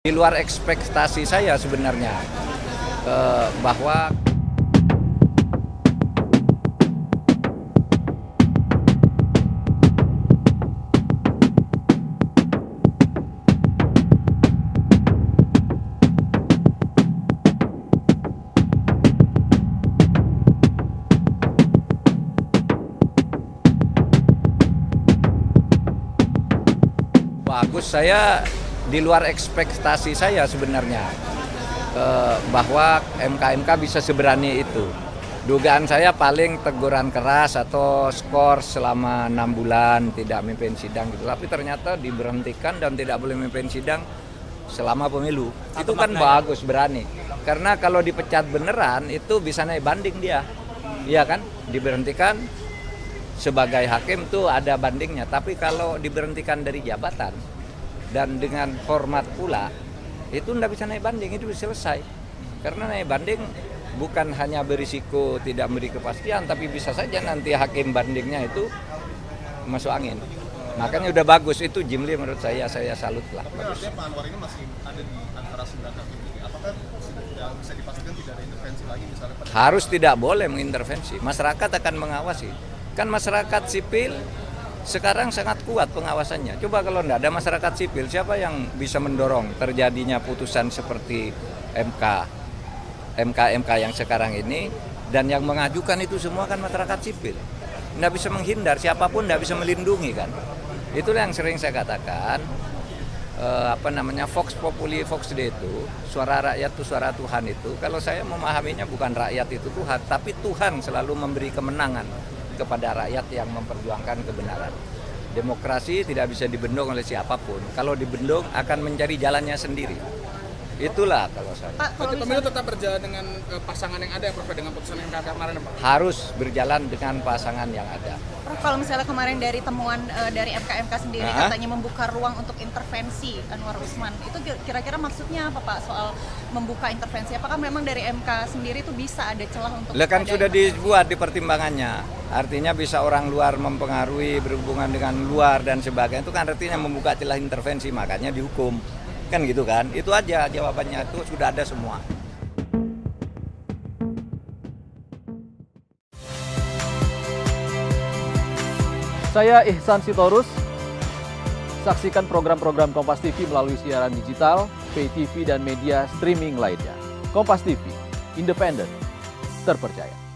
Di luar ekspektasi saya sebenarnya, bahwa bagus, saya di luar ekspektasi saya sebenarnya, bahwa MK bisa seberani itu. Dugaan saya paling teguran keras atau skor selama 6 bulan tidak memimpin sidang gitu. Tapi ternyata diberhentikan dan tidak boleh memimpin sidang selama pemilu. Itu kan bagus, berani. Karena kalau dipecat beneran itu bisa naik banding dia. Iya kan? Diberhentikan sebagai hakim tuh ada bandingnya. Tapi kalau diberhentikan dari jabatan dan dengan hormat pula, itu tidak bisa naik banding, itu bisa selesai. Karena naik banding bukan hanya berisiko tidak memberi kepastian, tapi bisa saja nanti hakim bandingnya itu masuk angin. Makanya udah bagus, itu Jimli menurut saya salut lah. Artinya Pak Anwar ini masih ada di antara 9 hakim ini. Apakah sudah bisa dipastikan tidak ada intervensi lagi misalnya? Harus tidak boleh mengintervensi, masyarakat akan mengawasi. Kan masyarakat sipil sekarang sangat kuat pengawasannya. Coba kalau tidak ada masyarakat sipil, siapa yang bisa mendorong terjadinya putusan seperti MK yang sekarang ini, dan yang mengajukan itu semua kan masyarakat sipil. Tidak bisa menghindar, siapapun tidak bisa melindungi kan. Itulah yang sering saya katakan, Vox Populi Vox Dei itu, suara rakyat itu suara Tuhan itu. Kalau saya memahaminya bukan rakyat itu Tuhan, tapi Tuhan selalu memberi kemenangan kepada rakyat yang memperjuangkan kebenaran. Demokrasi tidak bisa dibendung oleh siapapun. Kalau dibendung akan mencari jalannya sendiri. Itulah kalau saya. Pak, kalau pemilu tetap berjalan dengan pasangan yang ada, Prof, dengan putusan MK kemarin, Pak? Harus berjalan dengan pasangan yang ada. Prof, kalau misalnya kemarin dari temuan dari MK sendiri katanya membuka ruang untuk intervensi Anwar Usman, itu kira-kira maksudnya apa Pak soal membuka intervensi? Apakah memang dari MK sendiri itu bisa ada celah untuk? Kan sudah dibuat di pertimbangannya. Artinya bisa orang luar mempengaruhi, berhubungan dengan luar dan sebagainya. Itu kan artinya membuka celah intervensi, makanya dihukum. Kan gitu kan? Itu aja jawabannya, itu sudah ada semua. Saya Ihsan Sitorus. Saksikan program-program Kompas TV melalui siaran digital, pay TV dan media streaming lainnya. Kompas TV, independen, terpercaya.